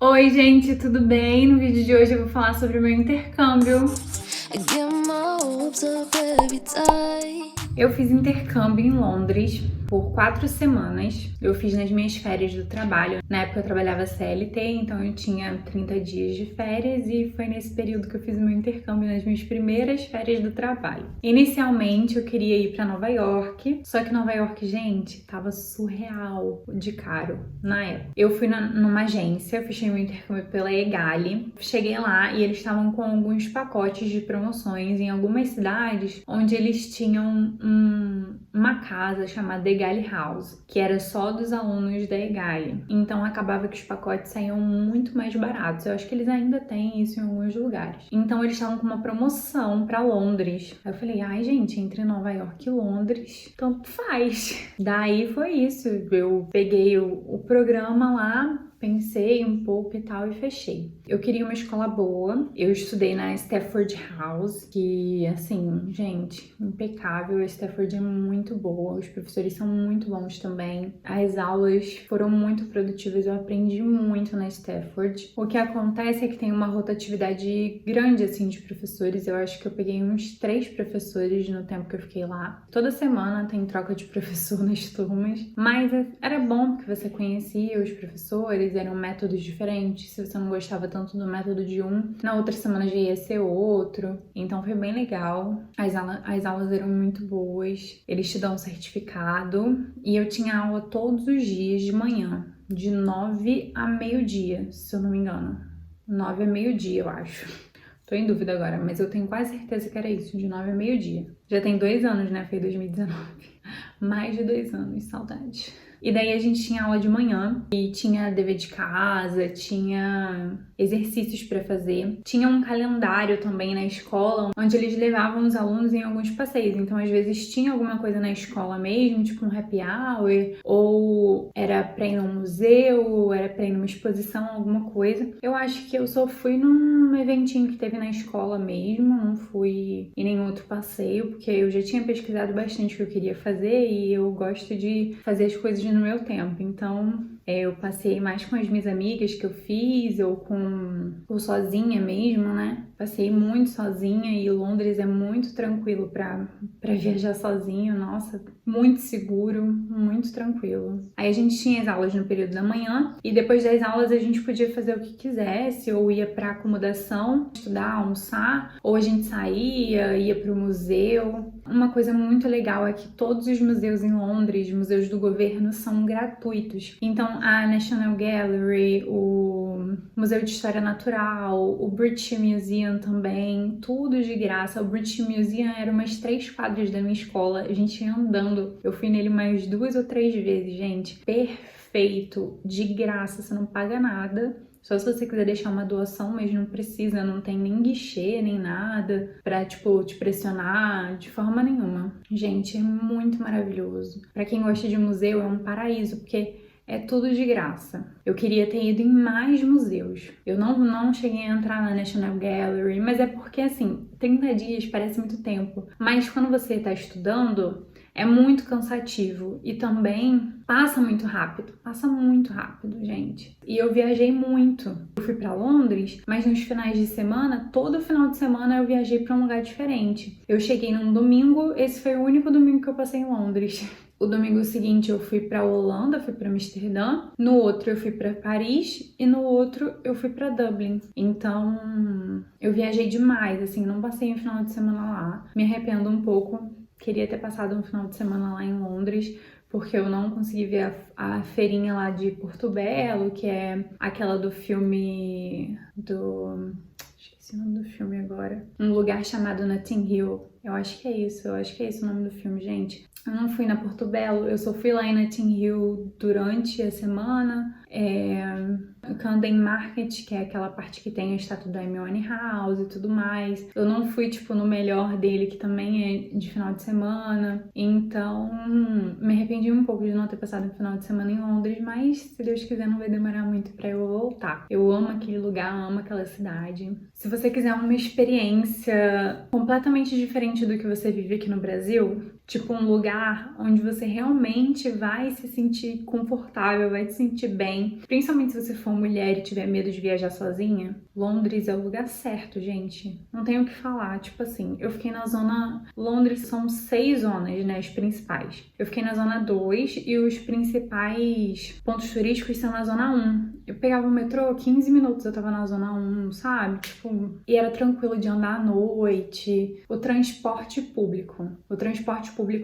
Oi, gente, tudo bem? No vídeo de hoje eu vou falar sobre o meu intercâmbio. Eu fiz intercâmbio em Londres por 4 semanas. Eu fiz nas minhas férias do trabalho. Na época eu trabalhava CLT, então eu tinha 30 dias de férias e foi nesse período que eu fiz o meu intercâmbio, nas minhas primeiras férias do trabalho. Inicialmente eu queria ir pra Nova York, só que Nova York, gente, tava surreal de caro na época. Eu fui numa agência, fechei meu intercâmbio pela Egali. Cheguei lá e eles estavam com alguns pacotes de promoções em algumas cidades onde eles tinham uma casa chamada Egali House, que era só dos alunos da Egali. Então acabava que os pacotes saíam muito mais baratos. Eu acho que eles ainda têm isso em alguns lugares. Então eles estavam com uma promoção para Londres. Aí eu falei, ai gente, entre Nova York e Londres, tanto faz. Daí foi isso. Eu peguei o programa lá, pensei um pouco e tal e fechei. Eu queria uma escola boa. Eu estudei na Stafford House, que assim, gente, impecável. A Stafford é muito boa, os professores são muito bons também. As aulas foram muito produtivas, eu aprendi muito na Stafford. O que acontece é que tem uma rotatividade grande assim de professores. Eu acho que eu peguei uns 3 professores no tempo que eu fiquei lá. Toda semana tem troca de professor nas turmas, mas era bom porque você conhecia os professores, eram métodos diferentes. Se você não gostava tanto do método de um, na outra semana já ia ser outro. Então foi bem legal. As aulas eram muito boas. Eles te dão um certificado. E eu tinha aula todos os dias de manhã, de 9 a meio-dia, se eu não me engano. 9 a meio-dia, eu acho. Tô em dúvida agora, mas eu tenho quase certeza que era isso, de 9 a meio-dia. Já tem 2 anos, né? Foi 2019. Mais de 2 anos, saudade. E daí a gente tinha aula de manhã e tinha dever de casa, tinha exercícios para fazer. Tinha um calendário também na escola, onde eles levavam os alunos em alguns passeios. Então, às vezes, tinha alguma coisa na escola mesmo, tipo um happy hour, ou era pra ir num museu, ou era pra ir numa exposição, alguma coisa. Eu acho que eu só fui num eventinho que teve na escola mesmo, não fui em nenhum outro passeio, porque eu já tinha pesquisado bastante o que eu queria fazer e eu gosto de fazer as coisas no meu tempo. Então, eu passei mais com as minhas amigas que eu fiz, ou sozinha mesmo, né? Passei muito sozinha e Londres é muito tranquilo pra viajar sozinho, nossa, muito seguro, muito tranquilo. Aí a gente tinha as aulas no período da manhã e depois das aulas a gente podia fazer o que quisesse, ou ia pra acomodação, estudar, almoçar, ou a gente saía, ia pro museu. Uma coisa muito legal é que todos os museus em Londres, museus do governo, são gratuitos. Então, a National Gallery, o Museu de História Natural, o British Museum também, tudo de graça. O British Museum era umas 3 quadras da minha escola, a gente ia andando. Eu fui nele mais 2 ou 3 vezes, gente. Perfeito, de graça, você não paga nada. Só se você quiser deixar uma doação, mas não precisa, não tem nem guichê, nem nada pra, tipo, te pressionar de forma nenhuma. Gente, é muito maravilhoso. Pra quem gosta de museu, é um paraíso, porque é tudo de graça. Eu queria ter ido em mais museus. Eu não cheguei a entrar na National Gallery, mas é porque, assim, 30 dias parece muito tempo. Mas quando você tá estudando, é muito cansativo e também passa muito rápido, gente. E eu viajei muito. Eu fui pra Londres, mas nos finais de semana, todo final de semana eu viajei pra um lugar diferente. Eu cheguei num domingo, esse foi o único domingo que eu passei em Londres. O domingo seguinte eu fui pra Holanda, fui pra Amsterdã. No outro eu fui pra Paris e no outro eu fui pra Dublin. Então, eu viajei demais, assim, não passei um final de semana lá. Me arrependo um pouco. Queria ter passado um final de semana lá em Londres, porque eu não consegui ver a feirinha lá de Porto Belo, que é aquela do filme do... Esqueci o nome do filme agora. Um lugar chamado Notting Hill. Eu acho que é isso o nome do filme, gente. Eu não fui na Porto Belo, eu só fui lá em Notting Hill durante a semana. Camden Market, que é aquela parte que tem a estátua da Amy House e tudo mais. Eu não fui, tipo, no melhor dele, que também é de final de semana. Então, me arrependi um pouco de não ter passado um final de semana em Londres, mas se Deus quiser não vai demorar muito pra eu voltar. Eu amo aquele lugar, amo aquela cidade. Se você quiser uma experiência completamente diferente do que você vive aqui no Brasil, Tipo, um lugar onde você realmente vai se sentir confortável, vai se sentir bem. Principalmente se você for mulher e tiver medo de viajar sozinha. Londres é o lugar certo, gente. Não tenho o que falar. Tipo assim, eu fiquei na zona... Londres são 6 zonas, né? As principais. Eu fiquei na zona 2 e os principais pontos turísticos são na zona 1. Eu pegava o metrô, 15 minutos eu tava na zona 1, sabe? Tipo, e era tranquilo de andar à noite. O transporte público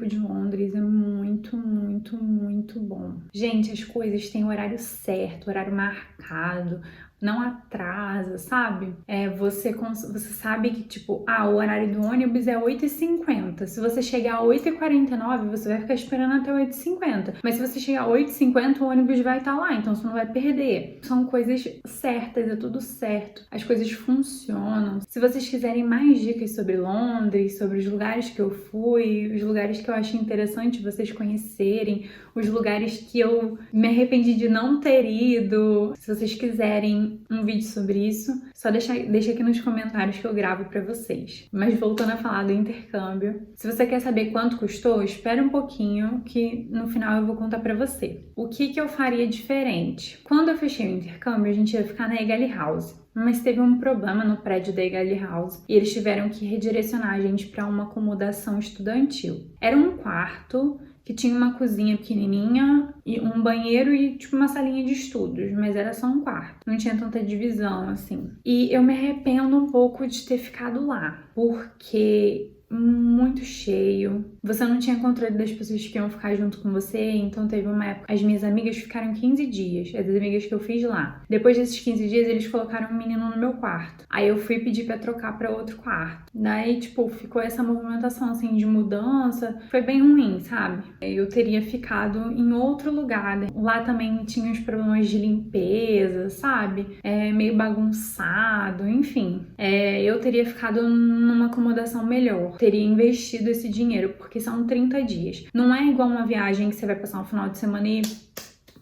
de Londres é muito, muito, muito bom. Gente, as coisas têm horário certo, horário marcado. Não atrasa, sabe? Você sabe que, tipo, o horário do ônibus é 8h50. Se você chegar a 8h49, você vai ficar esperando até 8h50. Mas se você chegar a 8h50, o ônibus vai estar lá, então você não vai perder. São coisas certas, é tudo certo. As coisas funcionam. Se vocês quiserem mais dicas sobre Londres, sobre os lugares que eu fui, os lugares que eu achei interessante vocês conhecerem, os lugares que eu me arrependi de não ter ido, se vocês quiserem um vídeo sobre isso, só deixa aqui nos comentários que eu gravo pra vocês. Mas voltando a falar do intercâmbio, se você quer saber quanto custou, espere um pouquinho que no final eu vou contar pra você. O que eu faria diferente? Quando eu fechei o intercâmbio, a gente ia ficar na Egali House. Mas teve um problema no prédio da Egali House e eles tiveram que redirecionar a gente para uma acomodação estudantil. Era um quarto que tinha uma cozinha pequenininha e um banheiro e tipo uma salinha de estudos, mas era só um quarto. Não tinha tanta divisão assim. E eu me arrependo um pouco de ter ficado lá, porque muito cheio. Você não tinha controle das pessoas que iam ficar junto com você, então teve uma época. As minhas amigas ficaram 15 dias, as amigas que eu fiz lá. Depois desses 15 dias, eles colocaram um menino no meu quarto. Aí eu fui pedir pra trocar pra outro quarto. Daí, tipo, ficou essa movimentação, assim, de mudança. Foi bem ruim, sabe? Eu teria ficado em outro lugar. Lá também tinha os problemas de limpeza, sabe? Meio bagunçado, enfim. Eu teria ficado numa acomodação melhor. Teria investido esse dinheiro, porque são 30 dias. Não é igual uma viagem que você vai passar um final de semana e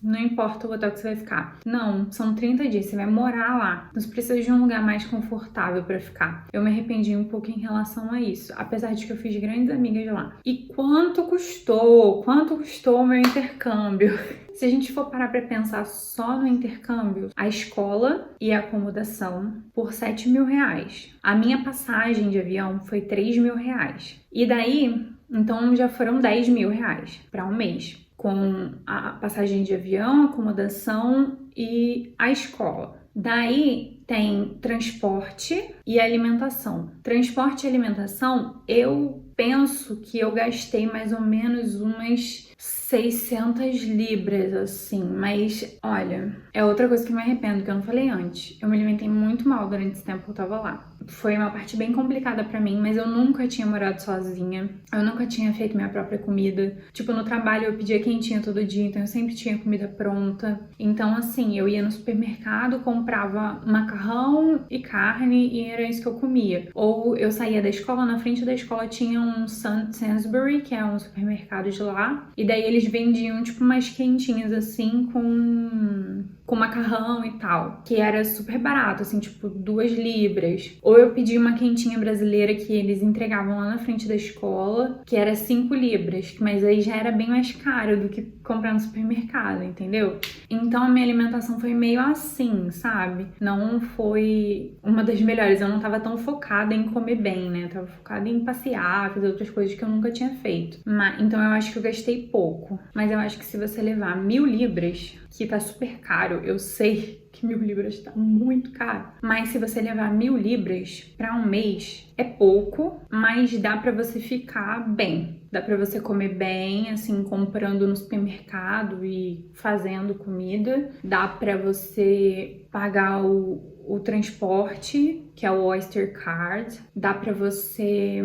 não importa o hotel que você vai ficar. Não, são 30 dias, você vai morar lá. Você precisa de um lugar mais confortável pra ficar. Eu me arrependi um pouco em relação a isso, apesar de que eu fiz grandes amigas lá. E quanto custou? Quanto custou o meu intercâmbio? Se a gente for parar pra pensar só no intercâmbio, a escola e a acomodação por 7 mil reais. A minha passagem de avião foi 3 mil reais. E daí, então já foram 10 mil reais pra um mês, com a passagem de avião, acomodação e a escola. Daí tem transporte e alimentação. Transporte e alimentação, eu penso que eu gastei mais ou menos umas 600 libras, assim, mas olha, é outra coisa que eu me arrependo, que eu não falei antes. Eu me alimentei muito mal durante esse tempo que eu tava lá. Foi uma parte bem complicada pra mim, mas eu nunca tinha morado sozinha, eu nunca tinha feito minha própria comida. Tipo, no trabalho eu pedia quentinha todo dia, então eu sempre tinha comida pronta. Então, assim, eu ia no supermercado, comprava macarrão e carne e era isso que eu comia. Ou eu saía da escola, na frente da escola tinha um Sainsbury, que é um supermercado de lá, e daí eles vendiam, tipo, umas quentinhas, assim, com macarrão e tal, que era super barato, assim, tipo, 2 libras. Ou eu pedi uma quentinha brasileira que eles entregavam lá na frente da escola, que era 5 libras, mas aí já era bem mais caro do que comprar no supermercado, entendeu? Então a minha alimentação foi meio assim, sabe? Não foi uma das melhores, eu não tava tão focada em comer bem, né? Eu tava focada em passear, fazer outras coisas que eu nunca tinha feito. Então eu acho que eu gastei pouco, mas eu acho que se você levar 1.000 libras, que tá super caro, eu sei que 1.000 libras tá muito caro, mas se você levar 1.000 libras pra um mês, é pouco, mas dá pra você ficar bem. Dá pra você comer bem, assim, comprando no supermercado e fazendo comida. Dá pra você pagar o transporte, que é o Oyster Card. Dá pra você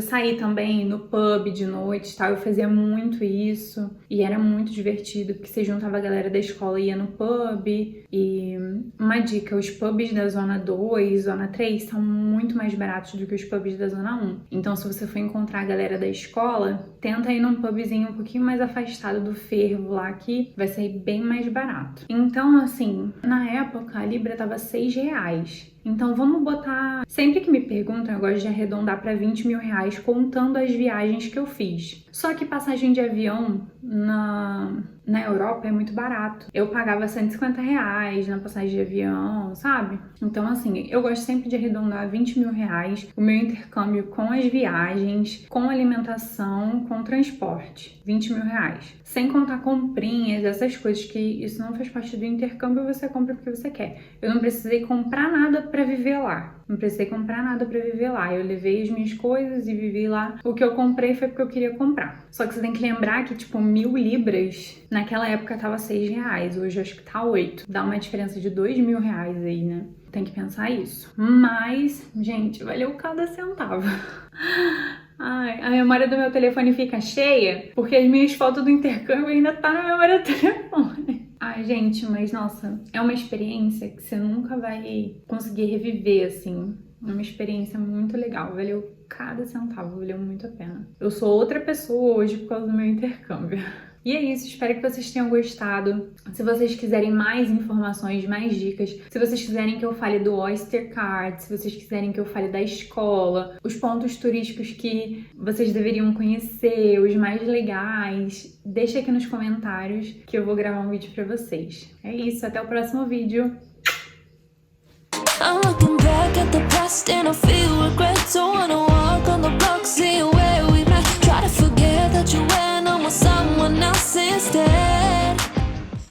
sair também no pub de noite, tal. Eu fazia muito isso e era muito divertido, porque você juntava a galera da escola e ia no pub. E uma dica, os pubs da Zona 2, Zona 3 são muito mais baratos do que os pubs da Zona 1. Então, se você for encontrar a galera da escola, tenta ir num pubzinho um pouquinho mais afastado do fervo lá, que vai sair bem mais barato. Então, assim, na época, a libra tava 6 reais. Então vamos botar... Sempre que me perguntam, eu gosto de arredondar para 20 mil reais contando as viagens que eu fiz. Só que passagem de avião na Europa é muito barato. Eu pagava 150 reais na passagem de avião, sabe? Então assim, eu gosto sempre de arredondar 20 mil reais o meu intercâmbio com as viagens, com alimentação, com transporte. 20 mil reais. Sem contar comprinhas, essas coisas que isso não faz parte do intercâmbio, você compra porque você quer. Eu não precisei comprar nada pra viver lá. Não precisei comprar nada pra viver lá. Eu levei as minhas coisas e vivi lá. O que eu comprei foi porque eu queria comprar. Só que você tem que lembrar que, tipo, 1.000 libras, naquela época tava 6 reais. Hoje acho que tá 8. Dá uma diferença de 2 mil reais aí, né? Tem que pensar isso. Mas, gente, valeu cada centavo. Ai, a memória do meu telefone fica cheia porque as minhas fotos do intercâmbio ainda tá na memória do telefone. Ai, gente, mas nossa, é uma experiência que você nunca vai conseguir reviver, assim. É uma experiência muito legal, valeu cada centavo, valeu muito a pena. Eu sou outra pessoa hoje por causa do meu intercâmbio. E é isso, espero que vocês tenham gostado. Se vocês quiserem mais informações, mais dicas, se vocês quiserem que eu fale do Oyster Card, se vocês quiserem que eu fale da escola, os pontos turísticos que vocês deveriam conhecer, os mais legais, deixa aqui nos comentários que eu vou gravar um vídeo pra vocês. É isso, até o próximo vídeo. I'm looking back at the past and I feel regret, don't wanna walk